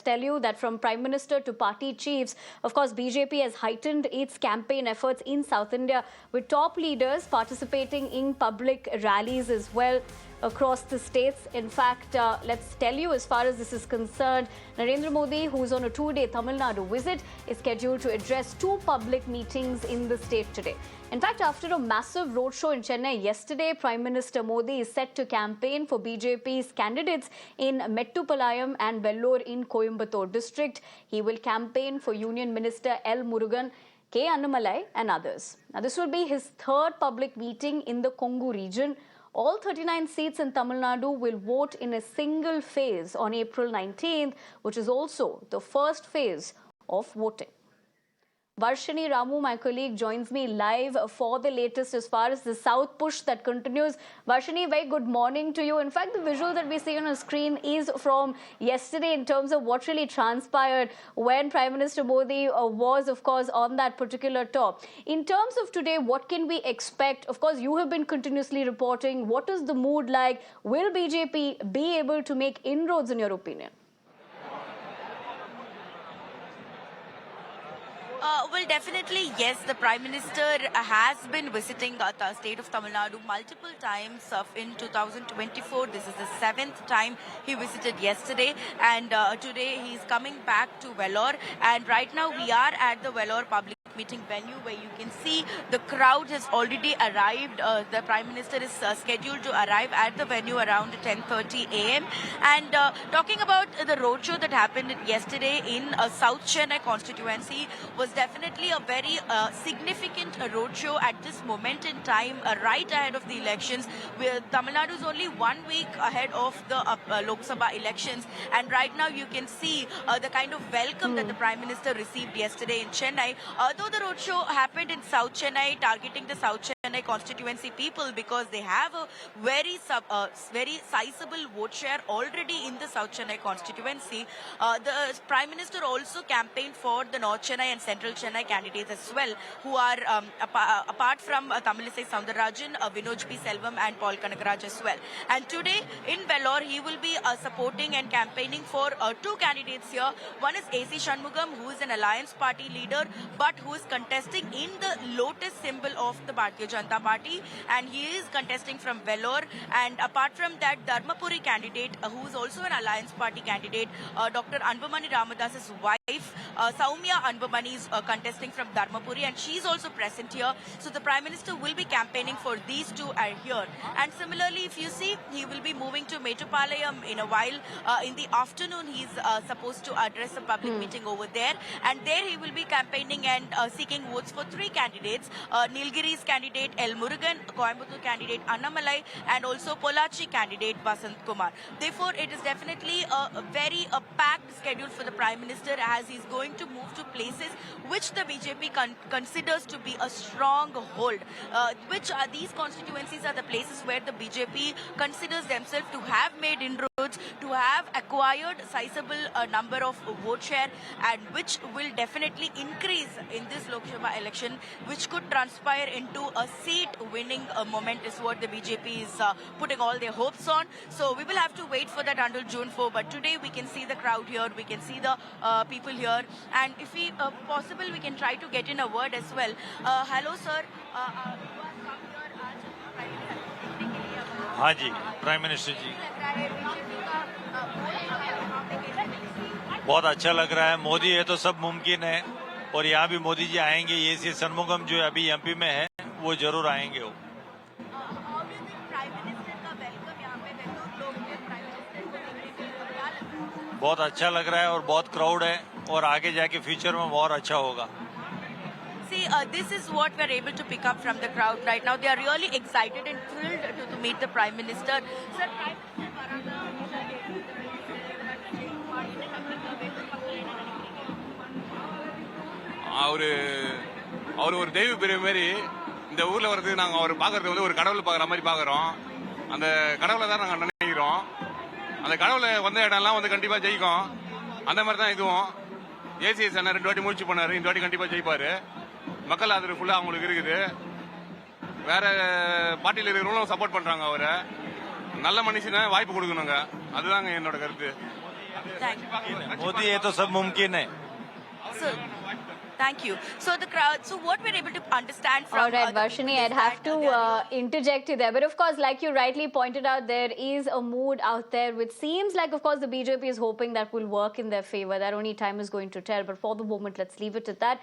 let's tell you that from Prime Minister to party chiefs, of course, BJP has heightened its campaign efforts in South India with top leaders participating in public rallies as well across the states. In fact, let's tell you, as far as this is concerned, Narendra Modi, who's on a two-day Tamil Nadu visit, is scheduled to address 2 public meetings in the state today. In fact, after a massive roadshow in Chennai yesterday, Prime Minister Modi is set to campaign for BJP's candidates in Mettupalayam and Vellore in Coimbatore district. He will campaign for Union Minister L. Murugan, K. Annamalai and others. Now, this will be his 3rd public meeting in the Kongu region. All 39 seats in Tamil Nadu will vote in a single phase on April 19th, which is also the first phase of voting. Varshini Ramu, my colleague, joins me live for the latest as far as the South push that continues. Varshini, very good morning to you. In fact, the visual that we see on the screen is from yesterday in terms of what really transpired when Prime Minister Modi was, of course, on that particular tour. In terms of today, what can we expect? Of course, you have been continuously reporting. What is the mood like? Will BJP be able to make inroads, in your opinion? Well, definitely, yes. The Prime Minister has been visiting the state of Tamil Nadu multiple times in 2024. This is the 7th time he visited yesterday, and today he's coming back to Vellore. And right now we are at the Vellore public meeting venue where you can see the crowd has already arrived. The Prime Minister is scheduled to arrive at the venue around 10:30 a.m. And talking about the roadshow that happened yesterday in South Chennai constituency was definitely a very significant roadshow at this moment in time, right ahead of the elections. Tamil Nadu is only 1 week ahead of the Lok Sabha elections, and right now you can see the kind of welcome that the Prime Minister received yesterday in Chennai. Though the roadshow happened in South Chennai, targeting the South Chennai constituency people because they have a very sizable vote share already in the South Chennai constituency. The Prime Minister also campaigned for the North Chennai and Central Chennai candidates as well, who are apart from Tamilisai Soundararajan, Vinod P. Selvam and Paul Kanagaraj as well. And today in Vellore, he will be supporting and campaigning for 2 candidates here. One is A.C. Shanmugam, who is an Alliance Party leader, but who is contesting in the lotus symbol of the Bharatiya Janata Party, and he is contesting from Vellore. And apart from that, Dharmapuri candidate, who is also an Alliance Party candidate, Dr. Anbumani Ramadas's wife, Soumya Anbumani, is contesting from Dharmapuri, and she is also present here. So the Prime Minister will be campaigning for these 2 here. And similarly, if you see, he will be moving to Mettupalayam in a while. In the afternoon, he's supposed to address a public meeting over there, and there he will be campaigning and seeking votes for 3 candidates: Nilgiri's candidate L. Murugan, Coimbatore candidate Annamalai, and also Pollachi candidate Vasant Kumar. Therefore, it is definitely a very packed schedule for the Prime Minister, as he's going to move to places which the BJP considers to be a strong hold. These constituencies are the places where the BJP considers themselves to have made inroads, to have acquired sizable number of vote share, and which will definitely increase in this Lok Sabha election, which could transpire into a seat-winning moment, is what the BJP is putting all their hopes on. So we will have to wait for that until June 4. But today we can see the crowd here, we can see the people here, and if we possible, we can try to get in a word as well. Hello, sir. हाँ जी, prime minister जी, बहुत अच्छा लग रहा है. मोदी है तो सब मुमकिन है, और यहाँ भी मोदी जी आएंगे. ये सी षणमुगम जो अभी एमपी में है, वो जरूर आएंगे. वो बहुत अच्छा लग रहा है और बहुत क्राउड है, और आगे जाके फ्यूचर में बहुत अच्छा होगा. See, this is what we're able to pick up from the crowd right now. They are really excited and thrilled to meet the Prime Minister. Sir, அவர் ஒரு தெய்வ பிரிவு மாதிரி இந்த ஊர்ல வரது. நாங்க அவர் பாக்குறது வந்து ஒரு கடவுளை பாக்குற மாதிரி பாக்குறோம். அந்த கடவுளை தான் நாங்க நினைக்கிறோம். அந்த கடவுளை வந்த இடம்லாம் வந்து கண்டிப்பா ஜெயிக்கும். அந்த மாதிரி தான் இதுவும். ஏசிஎஸ் அண்ணா 2 வாட்டி முயற்சி பண்ணாரு, இந்த வாட்டி கண்டிப்பா ஜெயிப்பாரு. மக்கள் ஆதரவு ஃபுல்லா அவங்களுக்கு இருக்குது. வேற பார்ட்டியில் இருக்கிறவங்களும் சப்போர்ட் பண்றாங்க அவரை. நல்ல மனுஷனை வாய்ப்பு கொடுக்கணுங்க, அதுதாங்க என்னோட கருத்து. Thank you. मोदी है तो सब मुमकिन है. So, thank you. So the crowd. So what we're able to understand from All right, the Varshini, people I'd is have that, to there are interject you there. But of course, like you rightly pointed out, there is a mood out there which seems like, of course, the BJP is hoping that will work in their favor. That only time is going to tell. But for the moment, let's leave it at that.